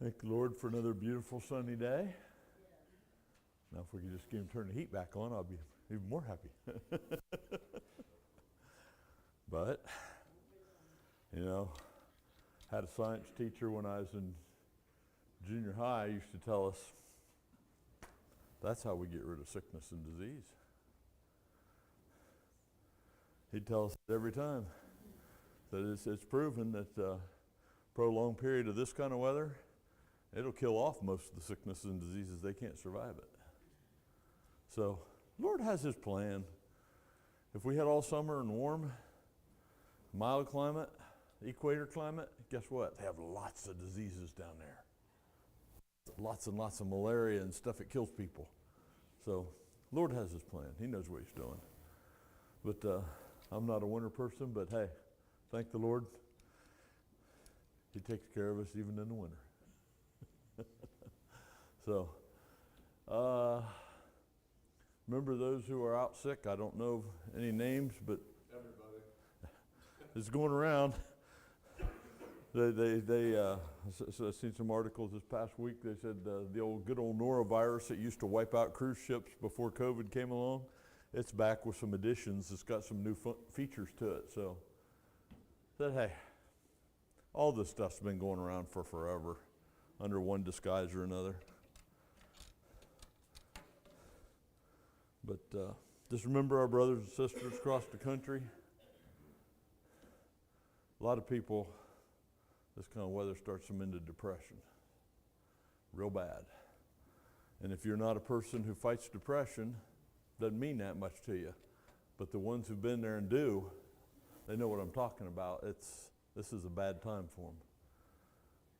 Thank the Lord for another beautiful sunny day. Now if we could just get him turn the heat back on, I'll be even more happy. But, had a science teacher when I was in junior high used to tell us that's how we get rid of sickness and disease. He'd tell us every time that it's proven that prolonged period of this kind of weather, it'll kill off most of the sicknesses and diseases. They can't survive it. So, Lord has His plan. If we had all summer and warm, mild climate, equator climate, guess what? They have lots of diseases down there. Lots and lots of malaria and stuff that kills people. So, Lord has His plan. He knows what He's doing. But I'm not a winter person, but hey, thank the Lord. He takes care of us even in the winter. So, remember those who are out sick? I don't know any names, but everybody. It's going around. So I've seen some articles this past week. They said the good old norovirus that used to wipe out cruise ships before COVID came along, it's back with some additions. It's got some new features to it. So, hey, all this stuff's been going around for forever, under one disguise or another. But just remember our brothers and sisters across the country. A lot of people, this kind of weather starts them into depression. Real bad. And if you're not a person who fights depression, doesn't mean that much to you. But the ones who've been there and do, they know what I'm talking about. This is a bad time for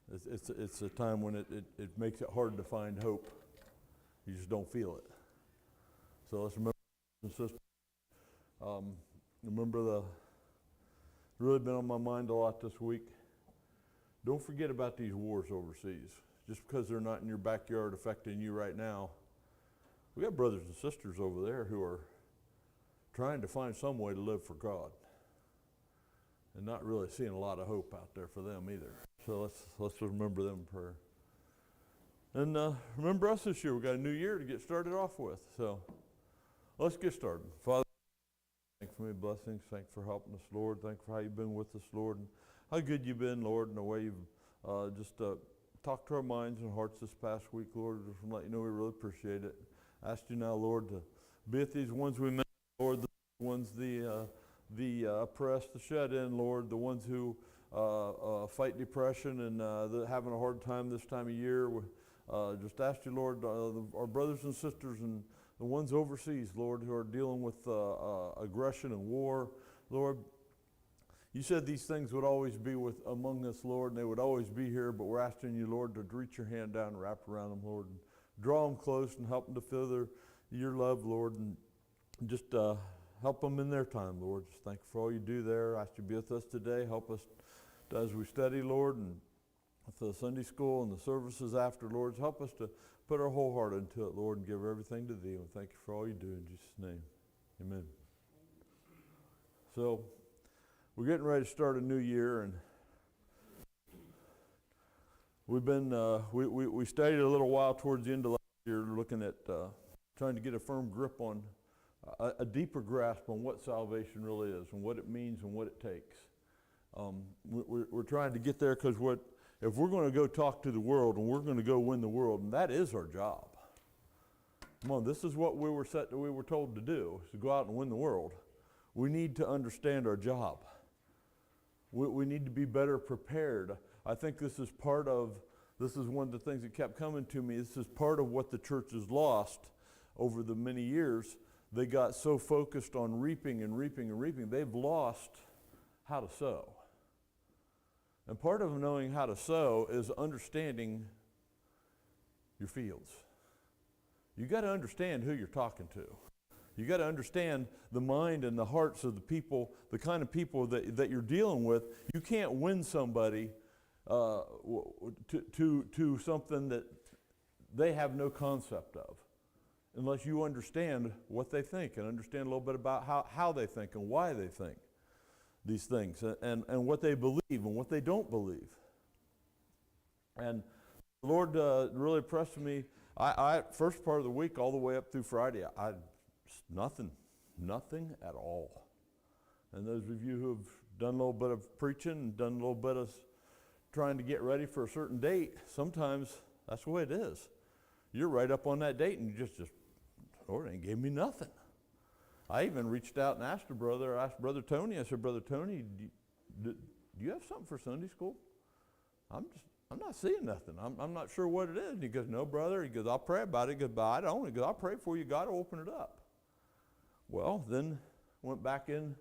them. It's a time when it makes it hard to find hope. You just don't feel it. So let's remember, sisters. Really been on my mind a lot this week. Don't forget about these wars overseas. Just because they're not in your backyard affecting you right now, we got brothers and sisters over there who are trying to find some way to live for God, and not really seeing a lot of hope out there for them either. So let's remember them in prayer. And remember us this year. We got a new year to get started off with. So let's get started. Father, thank you for many blessings. Thank you for helping us, Lord. Thank you for how you've been with us, Lord, and how good you've been, Lord, and the way you've just talked to our minds and hearts this past week, Lord. Just want to let you know we really appreciate it. I ask you now, Lord, to be with these ones we met, Lord, the ones the oppressed, the shut in, Lord, the ones who fight depression and having a hard time this time of year. Just ask you, Lord, our brothers and sisters and the ones overseas, Lord, who are dealing with aggression and war, Lord. You said these things would always be among us, Lord, and they would always be here, but we're asking you, Lord, to reach your hand down and wrap around them, Lord, and draw them close and help them to feel your love, Lord, and just help them in their time, Lord. Just thank you for all you do there. I ask you to be with us today. Help us as we study, Lord, and with the Sunday school and the services after, Lord. Help us to put our whole heart into it, Lord, and give everything to Thee. And thank you for all you do in Jesus' name. Amen. So, we're getting ready to start a new year, and we've been we studied a little while towards the end of last year, looking at trying to get a firm grip on a deeper grasp on what salvation really is and what it means and what it takes. We're trying to get there because if we're going to go talk to the world and we're going to go win the world, and that is our job. Come on, this is what we were told to do, is to go out and win the world. We need to understand our job. We need to be better prepared. I think this is one of the things that kept coming to me. This is part of what the church has lost over the many years. They got so focused on reaping and reaping and reaping, they've lost how to sow. And part of knowing how to sow is understanding your fields. You got to understand who you're talking to. You got to understand the mind and the hearts of the people, the kind of people that you're dealing with. You can't win somebody to something that they have no concept of, unless you understand what they think and understand a little bit about how they think and why they think these things and what they believe and what they don't believe. And The Lord really impressed me. I first part of the week all the way up through Friday, I nothing at all. And those of you who have done a little bit of preaching and done a little bit of trying to get ready for a certain date, sometimes that's the way it is. You're right up on that date and you just Lord ain't gave me nothing. I even reached out and asked Brother Tony, I said, Brother Tony, do you have something for Sunday school? I'm not seeing nothing. I'm not sure what it is. And he goes, no, brother. He goes, I'll pray about it. He goes, but I don't. He goes, I'll pray for you. God will open it up. Well, then went back in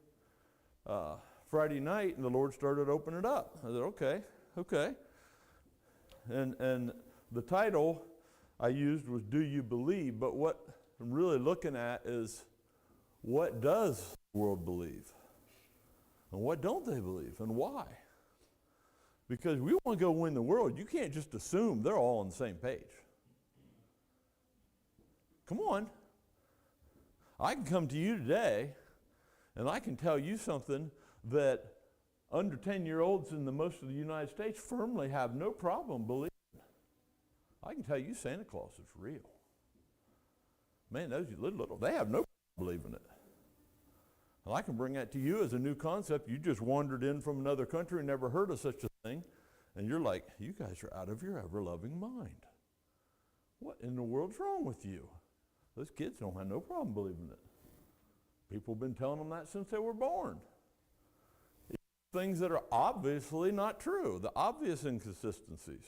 Friday night, and the Lord started opening it up. I said, okay. And the title I used was Do You Believe? But what I'm really looking at is, what does the world believe? And what don't they believe? And why? Because we want to go win the world. You can't just assume they're all on the same page. Come on. I can come to you today, and I can tell you something that under 10-year-olds in most of the United States firmly have no problem believing. I can tell you Santa Claus is real. Man, those little, they have no problem believing it. And I can bring that to you as a new concept. You just wandered in from another country and never heard of such a thing, and you're like, you guys are out of your ever-loving mind. What in the world's wrong with you? Those kids don't have no problem believing it. People have been telling them that since they were born. Things that are obviously not true, the obvious inconsistencies.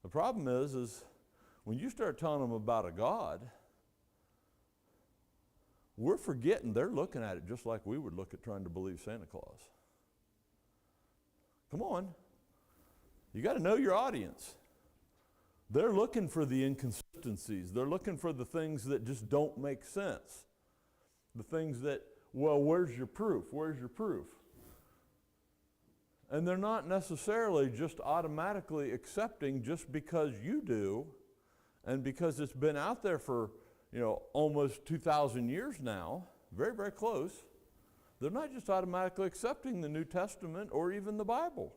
The problem is when you start telling them about a God, we're forgetting they're looking at it just like we would look at trying to believe Santa Claus. Come on. You got to know your audience. They're looking for the inconsistencies. They're looking for the things that just don't make sense. The things that, well, where's your proof? Where's your proof? And they're not necessarily just automatically accepting just because you do and because it's been out there for, almost 2,000 years now, very, very close. They're not just automatically accepting the New Testament or even the Bible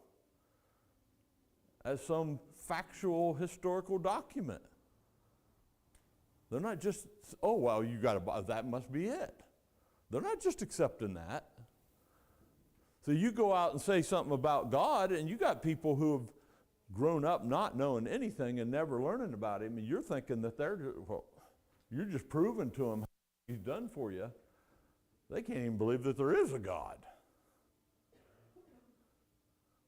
as some factual historical document. They're not just, oh, well, you got to, that must be it. They're not just accepting that. So you go out and say something about God, and you got people who have grown up not knowing anything and never learning about Him, and you're thinking that you're just proving to them how He's done for you. They can't even believe that there is a God.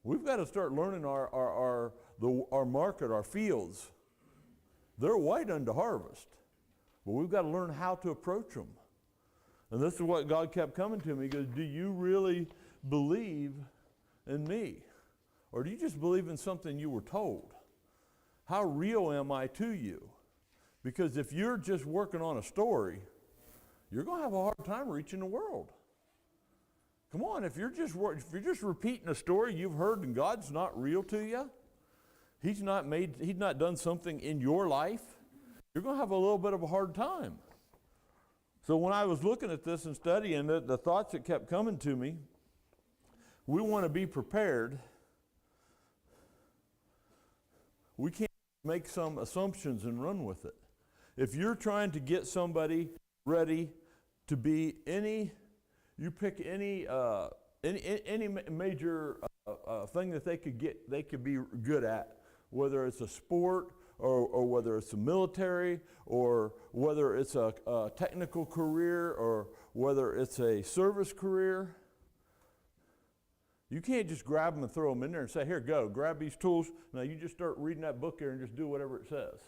We've got to start learning our market, our fields. They're white unto harvest, but we've got to learn how to approach them. And this is what God kept coming to me. He goes, do you really believe in me? Or do you just believe in something you were told? How real am I to you? Because if you're just working on a story, you're going to have a hard time reaching the world. Come on, if you're just repeating a story you've heard and God's not real to you, He's not done something in your life, you're going to have a little bit of a hard time. So when I was looking at this and studying it, the thoughts that kept coming to me, we want to be prepared. We can't make some assumptions and run with it. If you're trying to get somebody ready to be you pick any major thing that they could be good at, whether it's a sport or whether it's a military or whether it's a technical career or whether it's a service career. You can't just grab them and throw them in there and say, here, go, grab these tools. Now you just start reading that book here and just do whatever it says.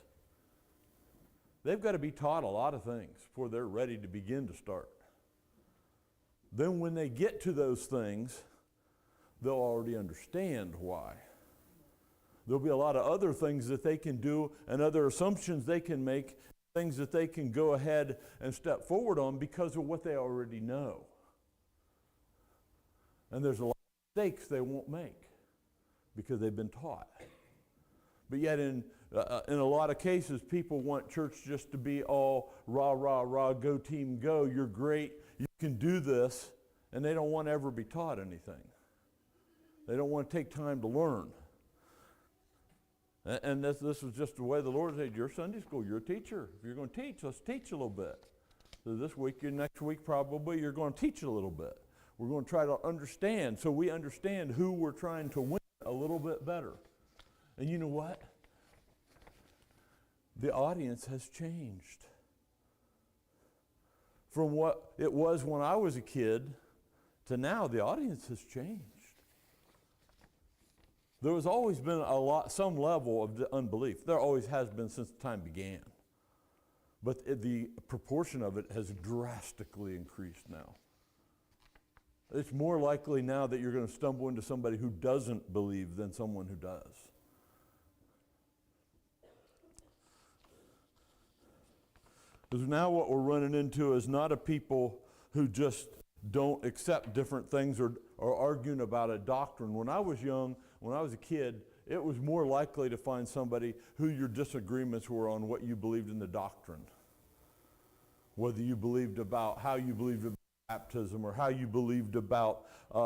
They've got to be taught a lot of things before they're ready to begin to start. Then when they get to those things, they'll already understand why. There'll be a lot of other things that they can do and other assumptions they can make, things that they can go ahead and step forward on because of what they already know. And there's a lot of mistakes they won't make because they've been taught. But yet in a lot of cases, people want church just to be all rah, rah, rah, go team, go, you're great, you can do this, and they don't want to ever be taught anything. They don't want to take time to learn. And this was just the way the Lord said, you're Sunday school, you're a teacher. If you're going to teach, let's teach a little bit. So this week and next week probably you're going to teach a little bit. We're going to try to understand so we understand who we're trying to win a little bit better. And you know what? The audience has changed. From what it was when I was a kid to now, the audience has changed. There has always been some level of unbelief. There always has been since time began. But the proportion of it has drastically increased now. It's more likely now that you're going to stumble into somebody who doesn't believe than someone who does. Because now what we're running into is not a people who just don't accept different things or arguing about a doctrine. When I was young, when I was a kid, it was more likely to find somebody who your disagreements were on what you believed in the doctrine. Whether you believed about how you believed about baptism or how you believed about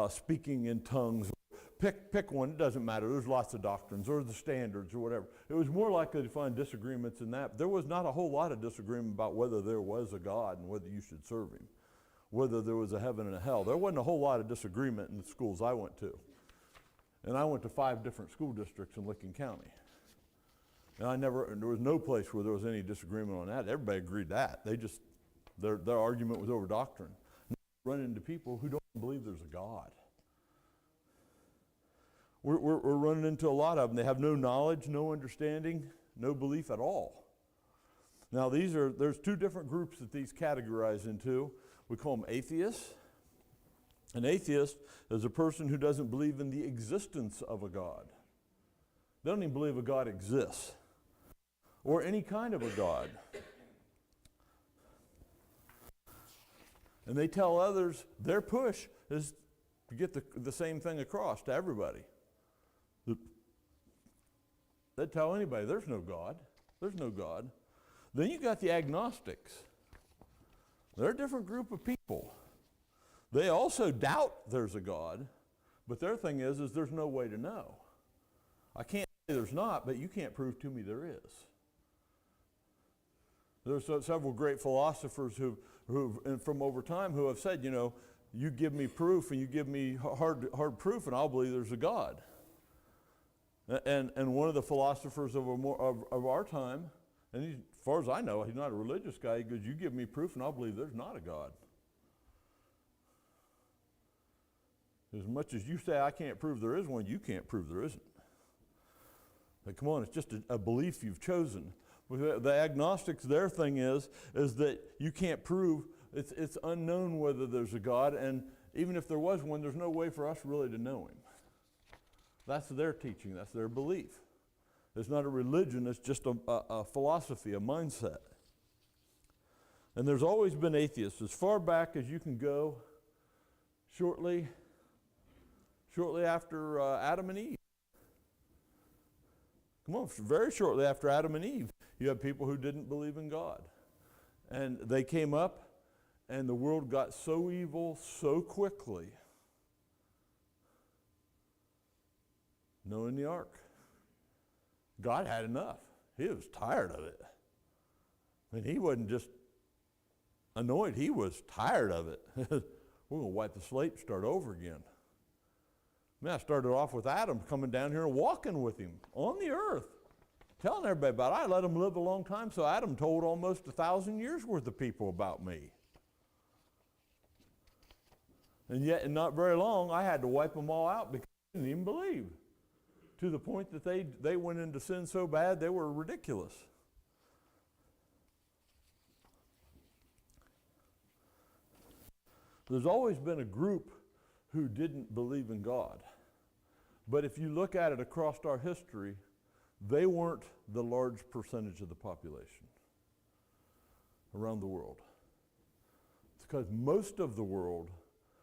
speaking in tongues. Pick one, it doesn't matter. There's lots of doctrines or the standards or whatever. It was more likely to find disagreements in that. There was not a whole lot of disagreement about whether there was a God and whether you should serve him, whether there was a heaven and a hell. There wasn't a whole lot of disagreement in the schools I went to. And I went to 5 different school districts in Licking County. And there was no place where there was any disagreement on that. Everybody agreed that. Their argument was over doctrine. Now we run into people who don't believe there's a God. We're running into a lot of them. They have no knowledge, no understanding, no belief at all. Now there's 2 different groups that these categorize into. We call them atheists. An atheist is a person who doesn't believe in the existence of a God. They don't even believe a God exists or any kind of a God. And they tell others their push is to get the same thing across to everybody. They tell anybody there's no God. There's no God. Then you got the agnostics. They're a different group of people. They also doubt there's a God, but their thing is there's no way to know. I can't say there's not, but you can't prove to me there is. There's several great philosophers who from over time who have said, you give me proof and you give me hard proof and I'll believe there's a God. And one of the philosophers of our time, and as far as I know, he's not a religious guy, he goes, you give me proof and I'll believe there's not a God. As much as you say I can't prove there is one, you can't prove there isn't. But come on, it's just a belief you've chosen. The agnostics, their thing is that you can't prove, it's unknown whether there's a God, and even if there was one, there's no way for us really to know him. That's their teaching, that's their belief. It's not a religion, it's just a philosophy, a mindset. And there's always been atheists. As far back as you can go, shortly after Adam and Eve. Come on, very shortly after Adam and Eve, you have people who didn't believe in God. And they came up, and the world got so evil so quickly. Noah and the ark. God had enough. He was tired of it. I mean, he wasn't just annoyed, he was tired of it. We're going to wipe the slate and start over again. I started off with Adam coming down here and walking with him on the earth, telling everybody about it. I let him live a long time, so Adam told almost 1,000 years worth of people about me. And yet, in not very long, I had to wipe them all out because they didn't even believe. To the point that they went into sin so bad, they were ridiculous. There's always been a group who didn't believe in God. But if you look at it across our history, they weren't the large percentage of the population around the world. It's because most of the world,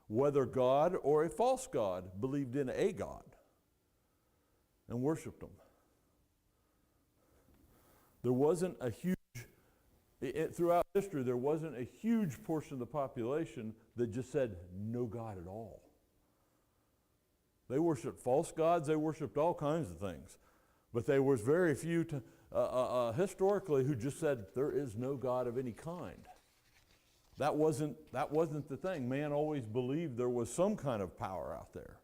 whether God or a false God, believed in a God and worshiped him. There wasn't a huge, throughout history, there wasn't a huge portion of the population that just said no God at all. They worshiped false gods, they worshiped all kinds of things. But there was very few historically who just said there is no God of any kind. That wasn't the thing. Man always believed there was some kind of power out there.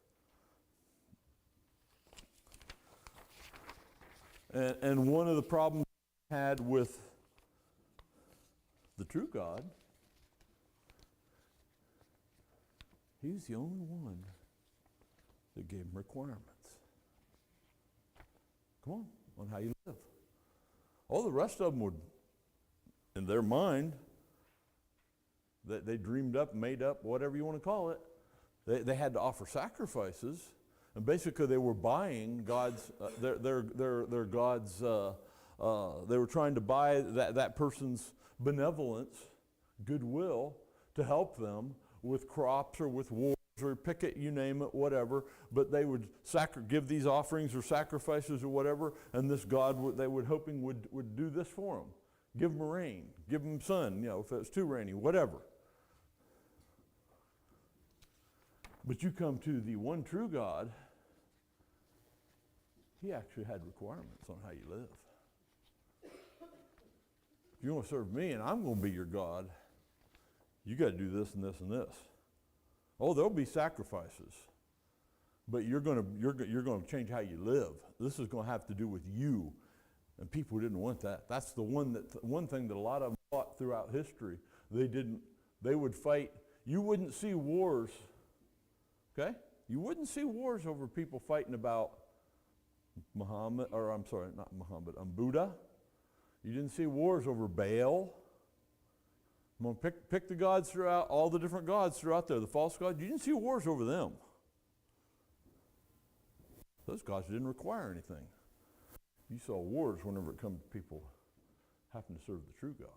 And one of the problems we had with the true God, he's the only one that gave him requirements. Come on how you live. All the rest of them would, in their mind, that they dreamed up, made up, whatever you want to call it, they had to offer sacrifices, and basically they were buying God's, their God's, they were trying to buy that person's benevolence, goodwill, to help them with crops or with wars or pick it, you name it, whatever. But they would give these offerings or sacrifices or whatever, and this God, they were hoping would do this for them. Give them rain, give them sun, if it's too rainy, whatever. But you come to the one true God, he actually had requirements on how you live. If you want to serve me and I'm going to be your God, you got to do this and this and this. Oh, there'll be sacrifices, but you're going to change how you live. This is going to have to do with you, and people didn't want that. That's the one thing that a lot of them fought throughout history. They would fight. You wouldn't see wars. Okay, you wouldn't see wars over people fighting about Buddha. You didn't see wars over Baal. I'm going to pick the gods throughout, all the different gods throughout there, the false gods. You didn't see wars over them. Those gods didn't require anything. You saw wars whenever it comes to people having to serve the true God.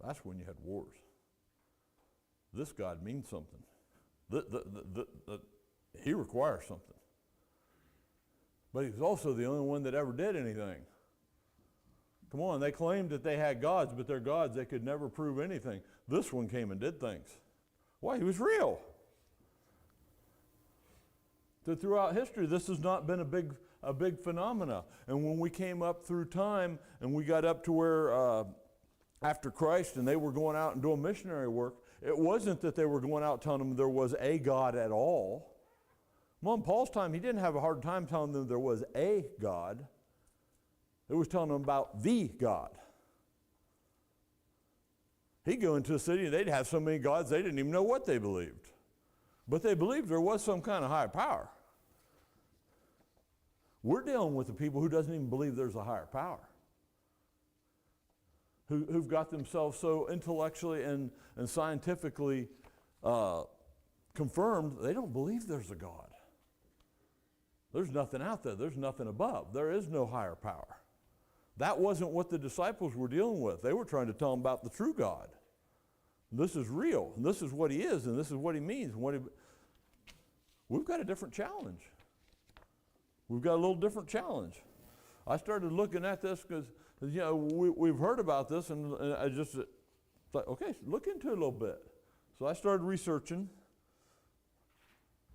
That's when you had wars. This God means something. He requires something. But he's also the only one that ever did anything. Come on, they claimed that they had gods, but their gods, they could never prove anything. This one came and did things. Why? He was real. So throughout history, this has not been a big phenomena. And when we came up through time and we got up to where after Christ and they were going out and doing missionary work, it wasn't that they were going out telling them there was a God at all. Well, in Paul's time, he didn't have a hard time telling them there was a God. It was telling them about the God. He'd go into a city and they'd have so many gods they didn't even know what they believed. But they believed there was some kind of higher power. We're dealing with the people who doesn't even believe there's a higher power. Who've got themselves so intellectually and scientifically confirmed they don't believe there's a God. There's nothing out there. There's nothing above. There is no higher power. That wasn't what the disciples were dealing with. They were trying to tell them about the true God. This is real, and this is what he is, and this is what he means. We've got a different challenge. We've got a little different challenge. I started looking at this because, we've heard about this, and I just thought, okay, look into it a little bit. So I started researching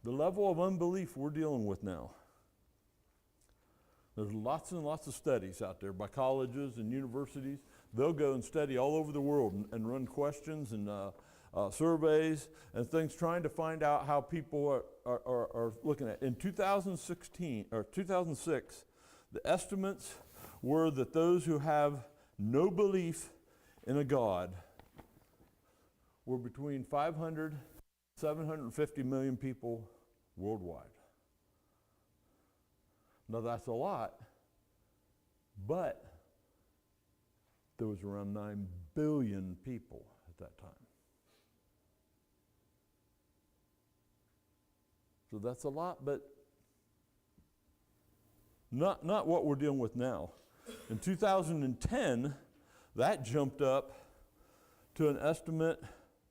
the level of unbelief we're dealing with now. There's lots and lots of studies out there by colleges and universities. They'll go and study all over the world and run questions and surveys and things trying to find out how people are looking at. In 2016 or 2006, the estimates were that those who have no belief in a God were between 500 and 750 million people worldwide. Now that's a lot, but there was around 9 billion people at that time. So that's a lot, but not what we're dealing with now. In 2010, that jumped up to an estimate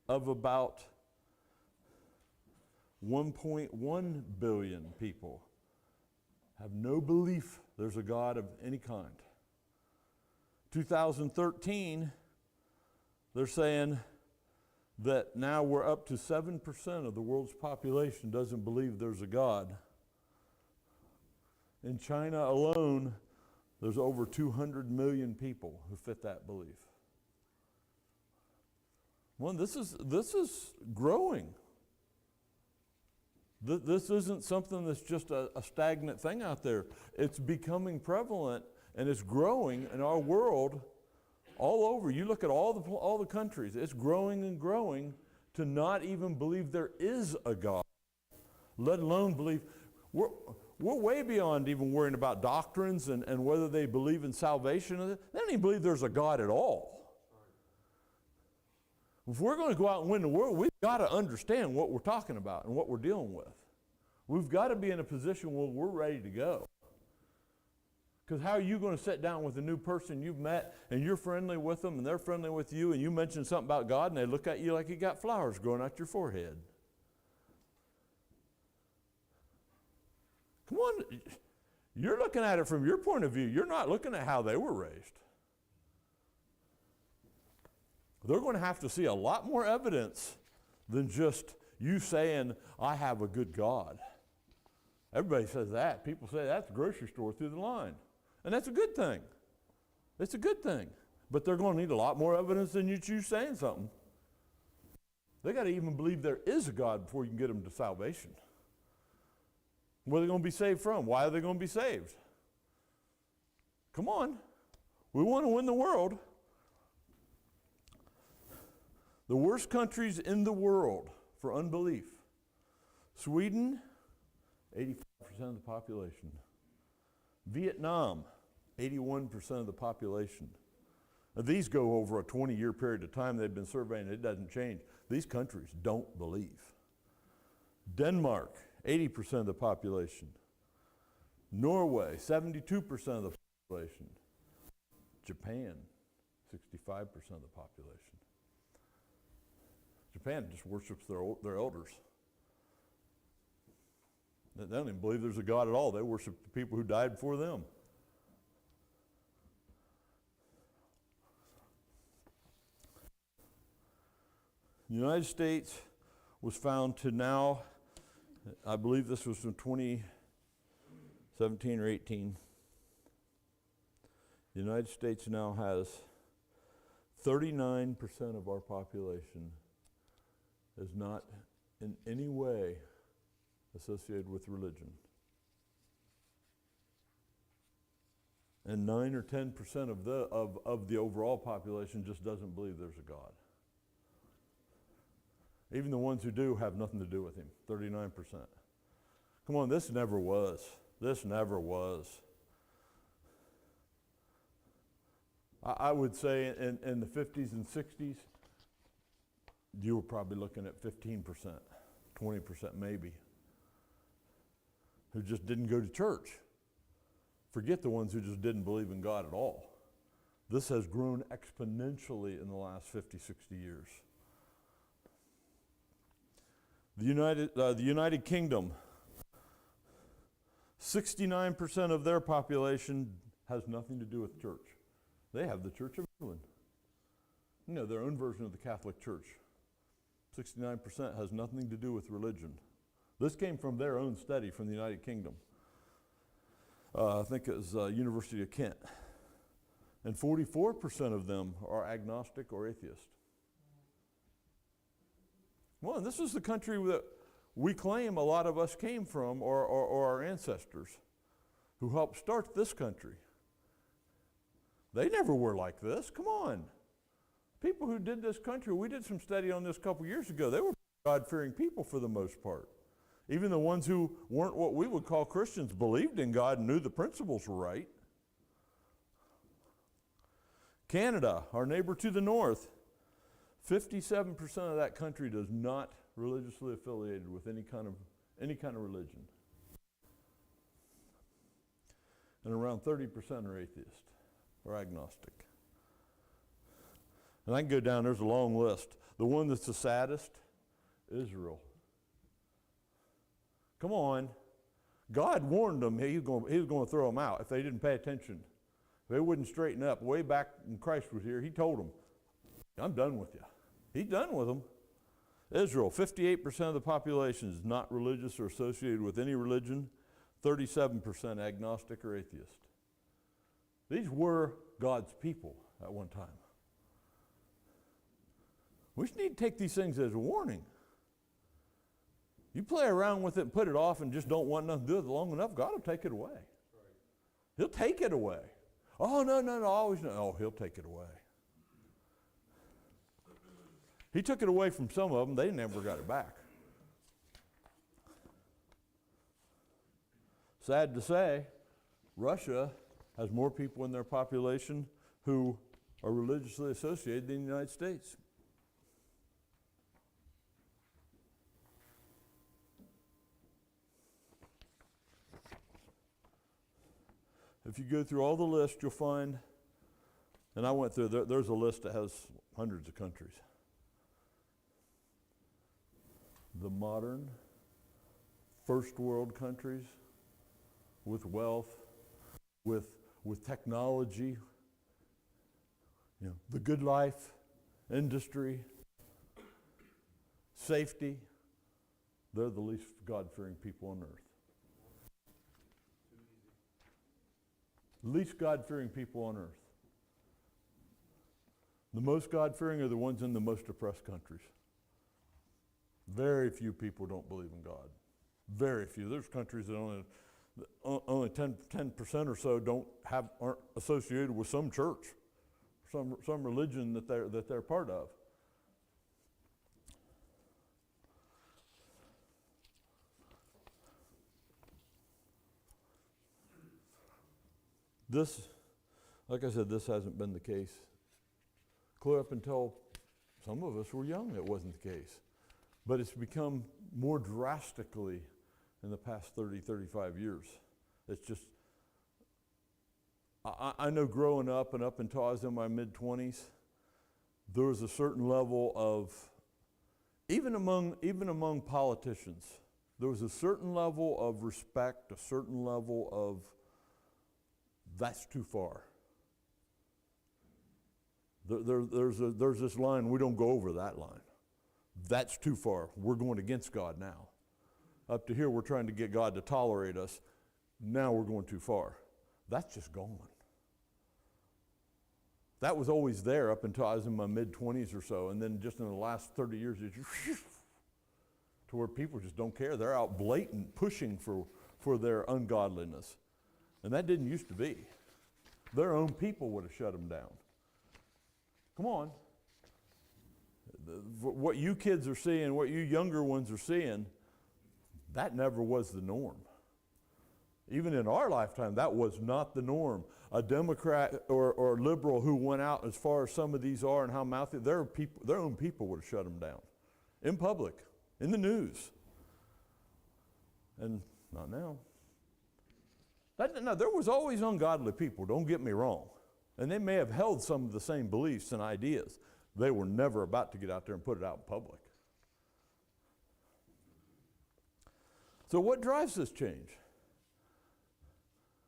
of about 1.1 billion people have no belief there's a God of any kind. 2013, they're saying that now we're up to 7% of the world's population doesn't believe there's a God. In China alone, there's over 200 million people who fit that belief. Well, this is growing. This isn't something that's just a stagnant thing out there. It's becoming prevalent, and it's growing in our world all over. You look at all the countries, it's growing and growing to not even believe there is a God, let alone believe. We're way beyond even worrying about doctrines and whether they believe in salvation. They don't even believe there's a God at all. If we're going to go out and win the world, we've got to understand what we're talking about and what we're dealing with. We've got to be in a position where we're ready to go. Because how are you going to sit down with a new person you've met and you're friendly with them and they're friendly with you, and you mention something about God and they look at you like you got flowers growing out your forehead? Come on, you're looking at it from your point of view. You're not looking at how they were raised. They're going to have to see a lot more evidence than just you saying, I have a good God. Everybody says that. People say that's the grocery store through the line. And that's a good thing. It's a good thing. But they're going to need a lot more evidence than you saying something. They got to even believe there is a God before you can get them to salvation. Where are they going to be saved from? Why are they going to be saved? Come on. We want to win the world. The worst countries in the world for unbelief. Sweden, 85% of the population. Vietnam, 81% of the population. Now, these go over a 20-year period of time they've been surveying. It doesn't change. These countries don't believe. Denmark, 80% of the population. Norway, 72% of the population. Japan, 65% of the population. Japan just worships their elders. They don't even believe there's a God at all. They worship the people who died before them. The United States was found to now, I believe this was from 2017 or 18. The United States now has 39% of our population is not in any way associated with religion. And 9 or 10% of the overall population just doesn't believe there's a God. Even the ones who do have nothing to do with him, 39%. Come on, this never was. This never was. I would say in the 50s and 60s, you were probably looking at 15%, 20% maybe, who just didn't go to church. Forget the ones who just didn't believe in God at all. This has grown exponentially in the last 50, 60 years. The United Kingdom, 69% of their population has nothing to do with church. They have the Church of England. You know, their own version of the Catholic Church. 69% has nothing to do with religion. This came from their own study from the United Kingdom. I think it was University of Kent. And 44% of them are agnostic or atheist. Well, this is the country that we claim a lot of us came from, or our ancestors who helped start this country. They never were like this. Come on. People who did this country, we did some study on this a couple years ago. They were God-fearing people for the most part. Even the ones who weren't what we would call Christians believed in God and knew the principles were right. Canada, our neighbor to the north, 57% of that country does not religiously affiliated with any kind of religion. And around 30% are atheist or agnostic. And I can go down, there's a long list. The one that's the saddest, Israel. Come on. God warned them he was going to throw them out if they didn't pay attention. If they wouldn't straighten up. Way back when Christ was here, he told them, I'm done with you. He's done with them. Israel, 58% of the population is not religious or associated with any religion. 37% agnostic or atheist. These were God's people at one time. We just need to take these things as a warning. You play around with it and put it off and just don't want nothing to do with it long enough, God will take it away. He'll take it away. Oh, no, always no. Oh, he'll take it away. He took it away from some of them. They never got it back. Sad to say, Russia has more people in their population who are religiously associated than the United States. If you go through all the lists, you'll find, and I went through, there's a list that has hundreds of countries. The modern first world countries with wealth, with technology, the good life, industry, safety, they're the least God-fearing people on earth. Least God-fearing people on earth. The most God-fearing are the ones in the most oppressed countries. Very few people don't believe in God. Very few. There's countries that only 10% or so aren't associated with some church, some religion that they're part of. This, like I said, this hasn't been the case. Clear up until some of us were young, it wasn't the case. But it's become more drastically in the past 30, 35 years. It's just, I know growing up and up until I was in my mid-20s, there was a certain level of, even among politicians, there was a certain level of respect, a certain level of, that's too far. There's this line, we don't go over that line. That's too far. We're going against God now. Up to here, we're trying to get God to tolerate us. Now we're going too far. That's just gone. That was always there up until I was in my mid-20s or so, and then just in the last 30 years, it's just to where people just don't care. They're out blatant pushing for their ungodliness. And that didn't used to be. Their own people would have shut them down. Come on. What you kids are seeing, what you younger ones are seeing, that never was the norm. Even in our lifetime, that was not the norm. A Democrat or a liberal who went out as far as some of these are and how mouthy, their own people would have shut them down. In public, in the news. And not now. No, there was always ungodly people, don't get me wrong. And they may have held some of the same beliefs and ideas. They were never about to get out there and put it out in public. So what drives this change?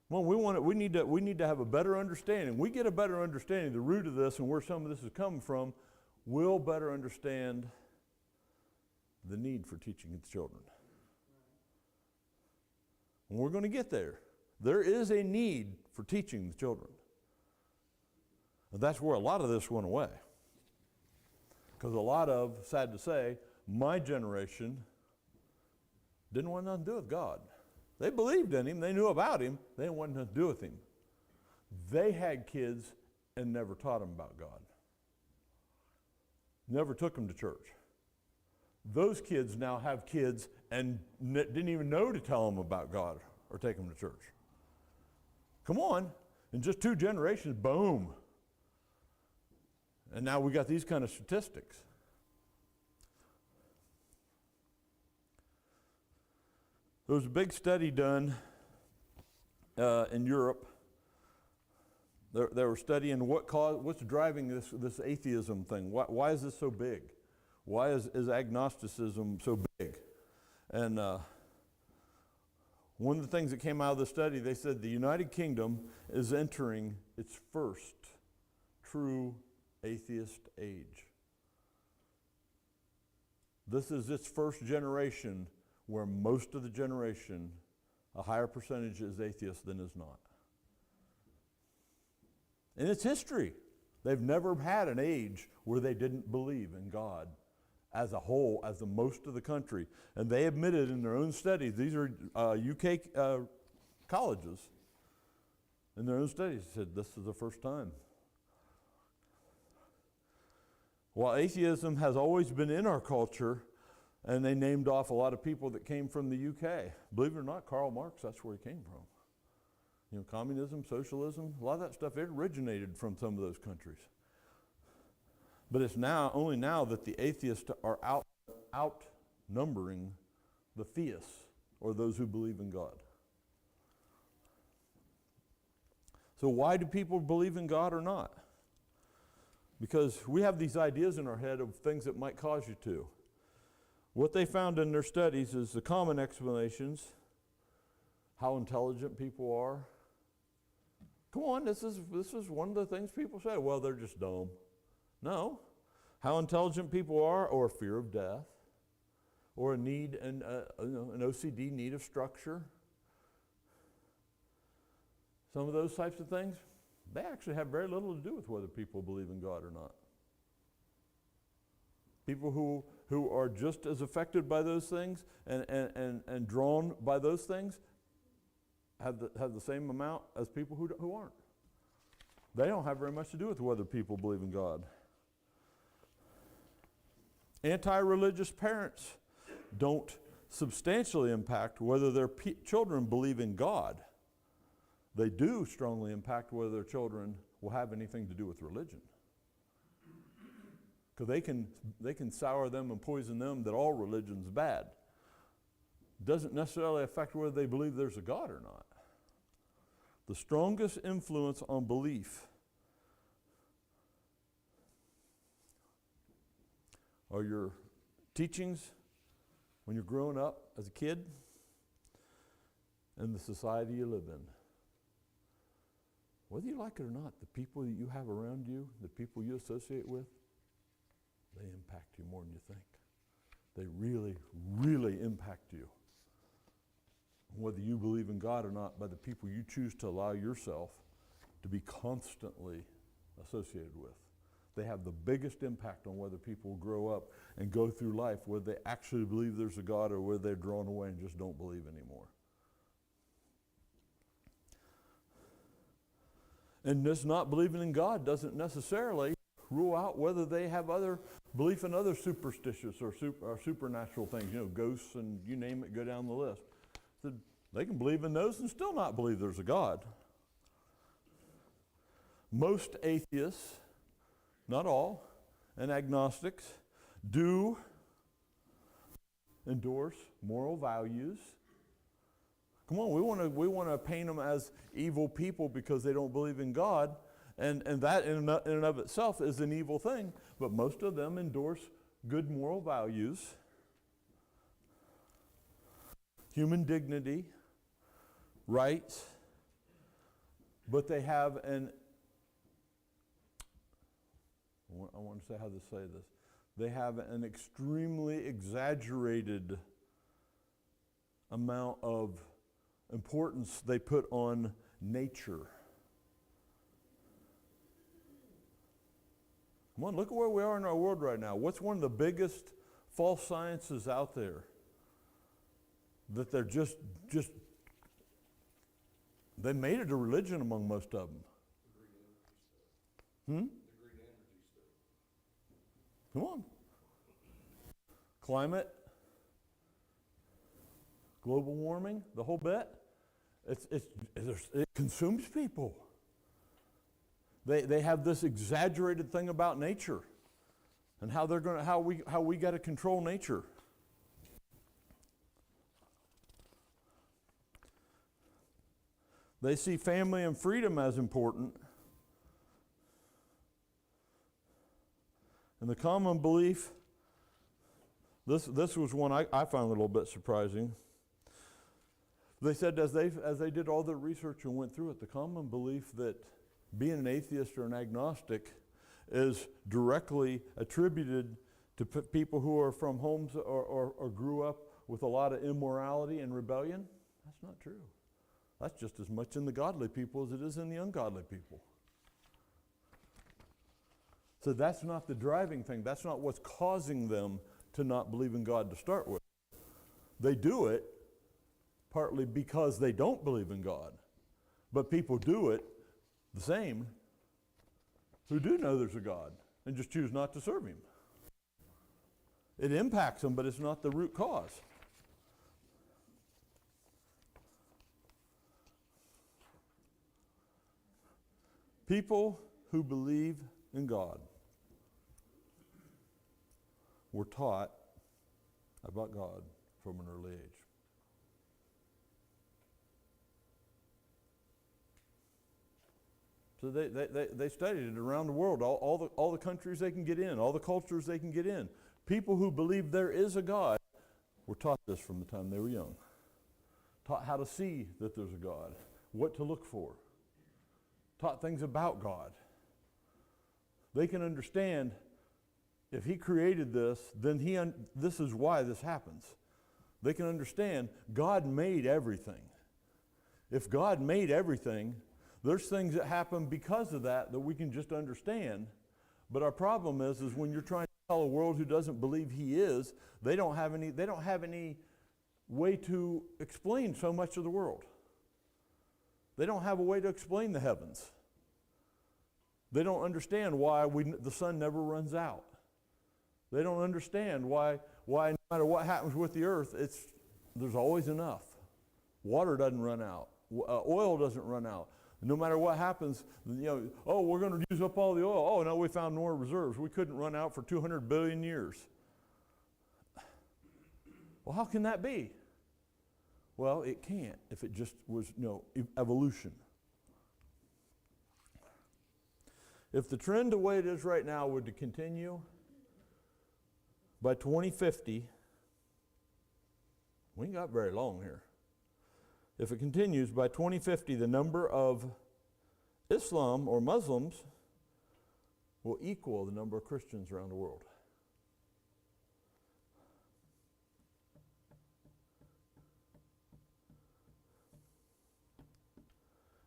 Well, we need to have a better understanding. We get a better understanding, the root of this and where some of this is coming from, we'll better understand the need for teaching its children. And we're going to get there. There is a need for teaching the children. And that's where a lot of this went away. Because a lot of, sad to say, my generation didn't want nothing to do with God. They believed in him, they knew about him, they didn't want nothing to do with him. They had kids and never taught them about God. Never took them to church. Those kids now have kids and didn't even know to tell them about God or take them to church. Come on, in just 2 generations, boom. And now we got these kind of statistics. There was a big study done in Europe. They were studying what's driving this atheism thing. Why is this so big? Why is agnosticism so big? And one of the things that came out of the study, they said the United Kingdom is entering its first true atheist age. This is its first generation where most of the generation a higher percentage is atheist than is not. In its history, they've never had an age where they didn't believe in God as a whole, as the most of the country. And they admitted in their own studies, these are UK colleges, in their own studies said this is the first time. While atheism has always been in our culture, and they named off a lot of people that came from the UK. Believe it or not, Karl Marx, that's where he came from. You know, communism, socialism, a lot of that stuff, it originated from some of those countries. But it's only now that the atheists are outnumbering the theists, or those who believe in God. So why do people believe in God or not? Because we have these ideas in our head of things that might cause you to. What they found in their studies is the common explanations, how intelligent people are. Come on, this is one of the things people say. Well, they're just dumb. No. How intelligent people are, or fear of death, or a need, an OCD need of structure. Some of those types of things, they actually have very little to do with whether people believe in God or not. People who are just as affected by those things and drawn by those things have the same amount as people who aren't. They don't have very much to do with whether people believe in God. Anti-religious parents don't substantially impact whether their children believe in God. They do strongly impact whether their children will have anything to do with religion. Because they can sour them and poison them that all religion's bad. Doesn't necessarily affect whether they believe there's a God or not. The strongest influence on belief are your teachings when you're growing up as a kid and the society you live in. Whether you like it or not, the people that you have around you, the people you associate with, they impact you more than you think. They really, really impact you. Whether you believe in God or not, by the people you choose to allow yourself to be constantly associated with. They have the biggest impact on whether people grow up and go through life, whether they actually believe there's a God or whether they're drawn away and just don't believe anymore. And just not believing in God doesn't necessarily rule out whether they have other belief in other superstitious or supernatural things, ghosts and you name it, go down the list. So they can believe in those and still not believe there's a God. Most atheists, not all, and agnostics do endorse moral values. Come on, we want to paint them as evil people because they don't believe in God, and that in and of itself is an evil thing. But most of them endorse good moral values, human dignity, rights, but they have I want to say how to say this. They have an extremely exaggerated amount of importance they put on nature. Come on, look at where we are in our world right now. What's one of the biggest false sciences out there? That they're just they made it a religion among most of them. The green energy stuff. Come on. Climate, global warming, the whole bit. It consumes people. They have this exaggerated thing about nature and how we got to control nature. They see family and freedom as important. And the common belief, this was one I found a little bit surprising. They said as they did all the research and went through it, the common belief that being an atheist or an agnostic is directly attributed to people who are from homes or grew up with a lot of immorality and rebellion. That's That's not true. That's just as much in the godly people as it is in the ungodly people. So that's not the driving thing. That's not what's causing them to not believe in God to start with. They do it partly because they don't believe in God. But people do it the same who do know there's a God and just choose not to serve him. It impacts them, but it's not the root cause. People who believe in God were taught about God from an early age. So they studied it around the world, all the countries they can get in, all the cultures they can get in. People who believe there is a God were taught this from the time they were young. Taught how to see that there's a God, what to look for. Taught things about God. They can understand if he created this, then this is why this happens. They can understand God made everything. If God made everything, there's things that happen because of that we can just understand. But our problem is when you're trying to tell a world who doesn't believe he is, they don't have any way to explain so much of the world. They don't have a way to explain the heavens. They don't understand why the sun never runs out. They don't understand why no matter what happens with the earth, there's always enough. Water doesn't run out. Oil doesn't run out. No matter what happens, we're going to use up all the oil. Oh, no, we found more reserves. We couldn't run out for 200 billion years. Well, how can that be? Well, it can't if it just was, evolution. If the trend the way it is right now were to continue, by 2050, we ain't got very long here. If it continues, by 2050, the number of Islam or Muslims will equal the number of Christians around the world.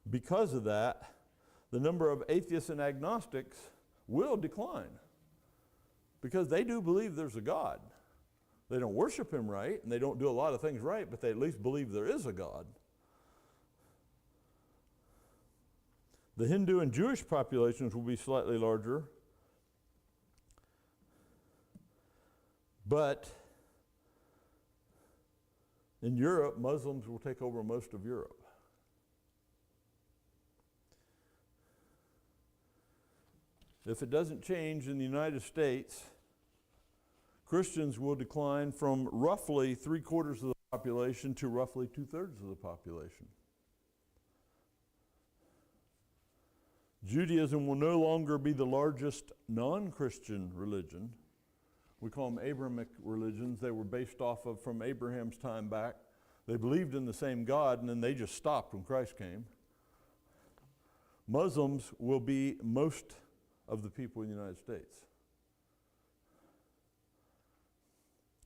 Because of that, the number of atheists and agnostics will decline. Because they do believe there's a God. They don't worship him right, and they don't do a lot of things right, but they at least believe there is a God. The Hindu and Jewish populations will be slightly larger, but in Europe, Muslims will take over most of Europe. If it doesn't change in the United States, Christians will decline from roughly 3/4 of the population to roughly 2/3 of the population. Judaism will no longer be the largest non-Christian religion. We call them Abrahamic religions. They were based off of from Abraham's time back. They believed in the same God, and then they just stopped when Christ came. Muslims will be most of the people in the United States.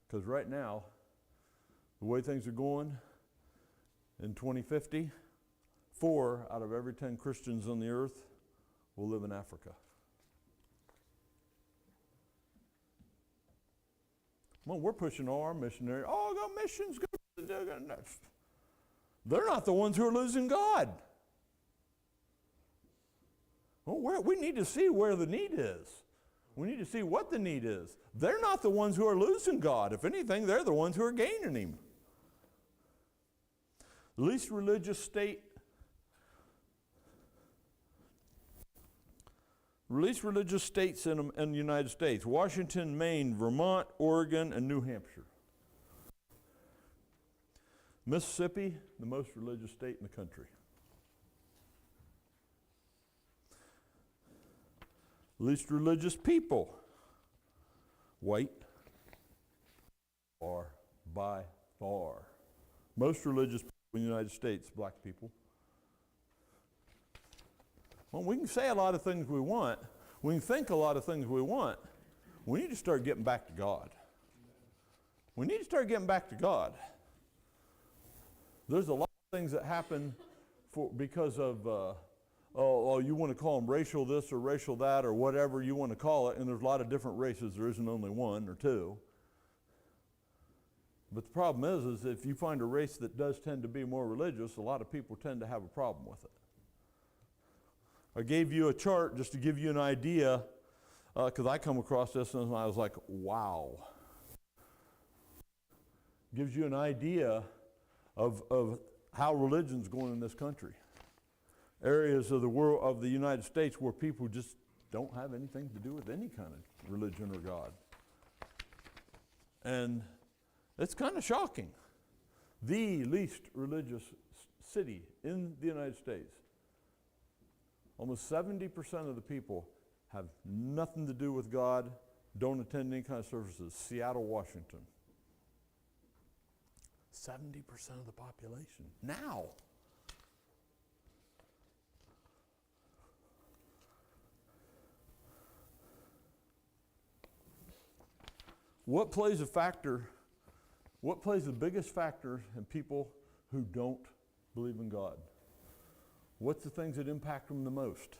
Because right now, the way things are going, in 2050, 4 out of every 10 Christians on the earth will live in Africa. Well, we're pushing all our missionaries. Oh, go missions. They're not the ones who are losing God. Well, we need to see where the need is. We need to see what the need is. They're not the ones who are losing God. If anything, they're the ones who are gaining him. Least religious states in the United States: Washington, Maine, Vermont, Oregon, and New Hampshire. Mississippi, the most religious state in the country. Least religious people: white, by far. Most religious people in the United States, black people. Well, we can say a lot of things we want. We can think a lot of things we want. We need to start getting back to God. We need to start getting back to God. There's a lot things that happen because of, you want to call them racial this or racial that or whatever you want to call it, and there's a lot of different races. There isn't only one or two. But the problem is if you find a race that does tend to be more religious, a lot of people tend to have a problem with it. I gave you a chart just to give you an idea, because I come across this and I was like, wow. Gives you an idea of how religion's going in this country. Areas of the world, of the United States, where people just don't have anything to do with any kind of religion or God. And it's kind of shocking. The least religious city in the United States. Almost 70% of the people have nothing to do with God, don't attend any kind of services. Seattle, Washington. 70% of the population. Now. What plays the biggest factor in people who don't believe in God? What's the things that impact them the most?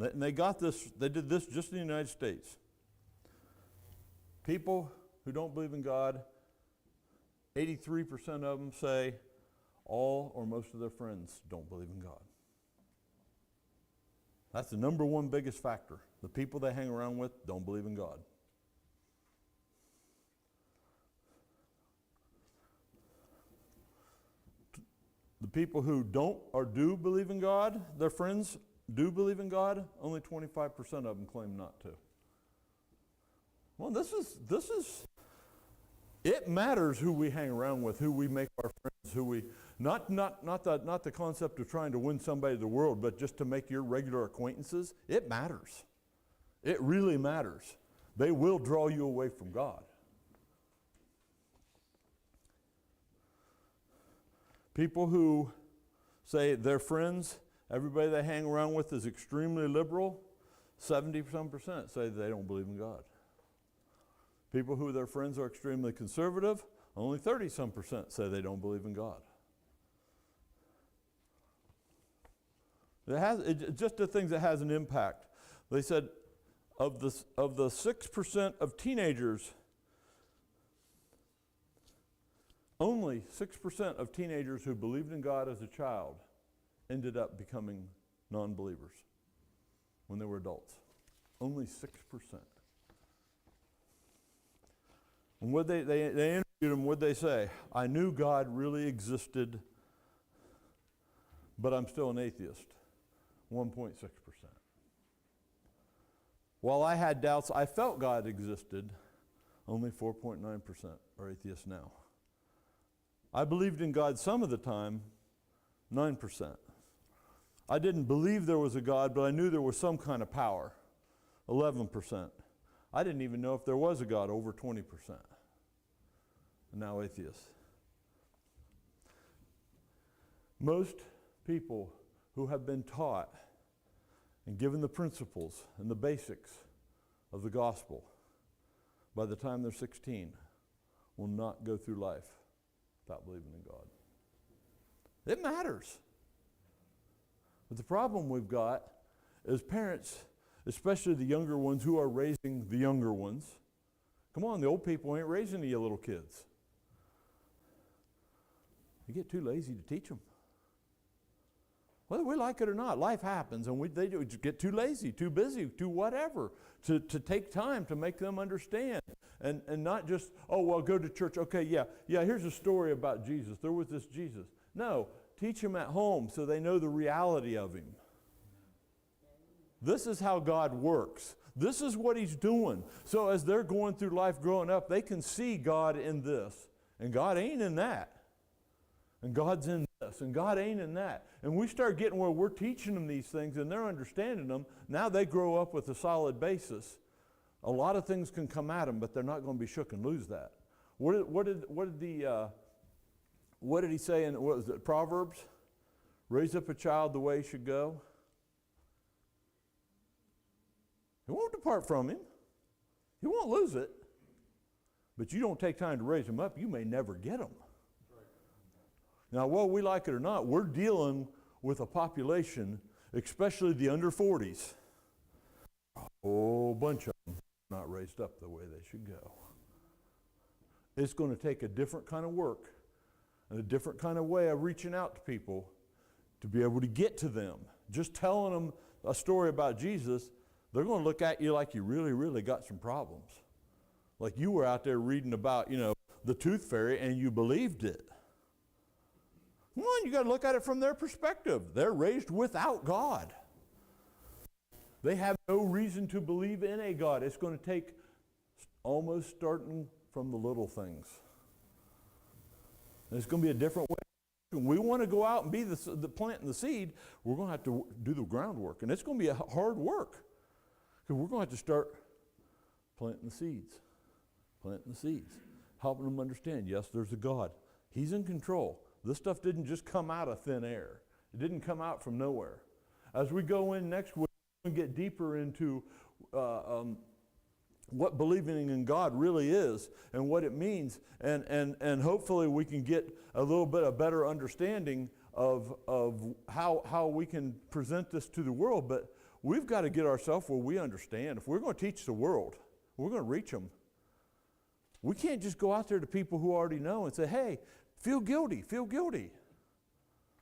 And they did this just in the United States. People who don't believe in God, 83% of them say all or most of their friends don't believe in God. That's the number one biggest factor. The people they hang around with don't believe in God. The people who don't or do believe in God, their friends do believe in God, only 25% of them claim not to. Well, this is, it matters who we hang around with, who we make our friends, who we, not the concept of trying to win somebody to the world, but just to make your regular acquaintances. It matters. It really matters. They will draw you away from God. People who say their friends, everybody they hang around with is extremely liberal, 70% say they don't believe in God. People who their friends are extremely conservative, only 30% say they don't believe in God. It's just the things that has an impact. They said of the 6% of teenagers, only 6% of teenagers who believed in God as a child ended up becoming non-believers when they were adults. Only 6%. And what they interviewed them, what'd they say? I knew God really existed, but I'm still an atheist. 1.6%. While I had doubts, I felt God existed. Only 4.9% are atheists now. I believed in God some of the time, 9%. I didn't believe there was a God, but I knew there was some kind of power, 11%. I didn't even know if there was a God, over 20%. And now atheists. Most people who have been taught and given the principles and the basics of the gospel by the time they're 16 will not go through life without believing in God. It matters. But the problem we've got is parents, especially the younger ones who are raising the younger ones. Come on, the old people ain't raising the little kids. You get too lazy to teach them. Whether we like it or not, life happens, and they get too lazy, too busy, too whatever, to take time to make them understand. And not just, oh, well, go to church. Okay, yeah, here's a story about Jesus. There was this Jesus. No, teach them at home so they know the reality of him. This is how God works. This is what he's doing. So as they're going through life growing up, they can see God in this. And God ain't in that. And God's in this. And God ain't in that. And we start getting where we're teaching them these things and they're understanding them. Now they grow up with a solid basis. A lot of things can come at them, but they're not going to be shook and lose that. What did he say in, what was it, Proverbs? Raise up a child the way he should go. He won't depart from him. He won't lose it. But you don't take time to raise him up, you may never get him. Now, whether we like it or not, we're dealing with a population, especially the under 40s, a whole bunch of them not raised up the way they should go. It's going to take a different kind of work and a different kind of way of reaching out to people to be able to get to them. Just telling them a story about Jesus, they're going to look at you like you really, really got some problems. Like you were out there reading about, the tooth fairy and you believed it. One, you got to look at it from their perspective. They're raised without God. They have no reason to believe in a God. It's going to take almost starting from the little things. And it's going to be a different way. When we want to go out and be the planting the seed, we're going to have to do the groundwork. And it's going to be a hard work. Because we're going to have to start planting the seeds. Helping them understand, yes, there's a God. He's in control. This stuff didn't just come out of thin air. It didn't come out from nowhere. As we go in next week, we're going to get deeper into what believing in God really is and what it means. And hopefully we can get a little bit of better understanding of how we can present this to the world. But we've got to get ourselves where we understand. If we're going to teach the world, we're going to reach them. We can't just go out there to people who already know and say, hey, feel guilty.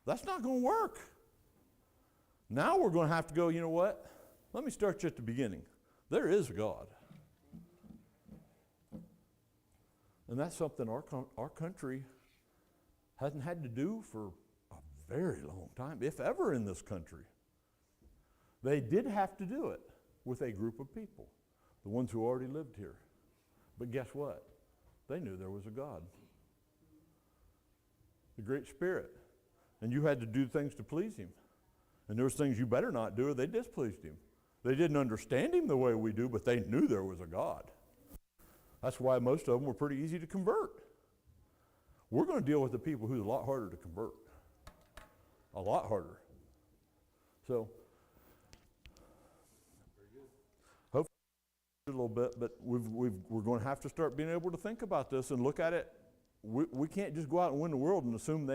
That's not going to work. Now we're going to have to go, you know what? Let me start you at the beginning. There is a God. And that's something our country hasn't had to do for a very long time, if ever in this country. They did have to do it with a group of people, the ones who already lived here. But guess what? They knew there was a God. The Great Spirit. And you had to do things to please Him. And there was things you better not do or they displeased Him. They didn't understand Him the way we do, but they knew there was a God. That's why most of them were pretty easy to convert. We're going to deal with the people who's a lot harder to convert. A lot harder. So, hopefully a little bit, but we're going to have to start being able to think about this and look at it. We can't just go out and win the world and assume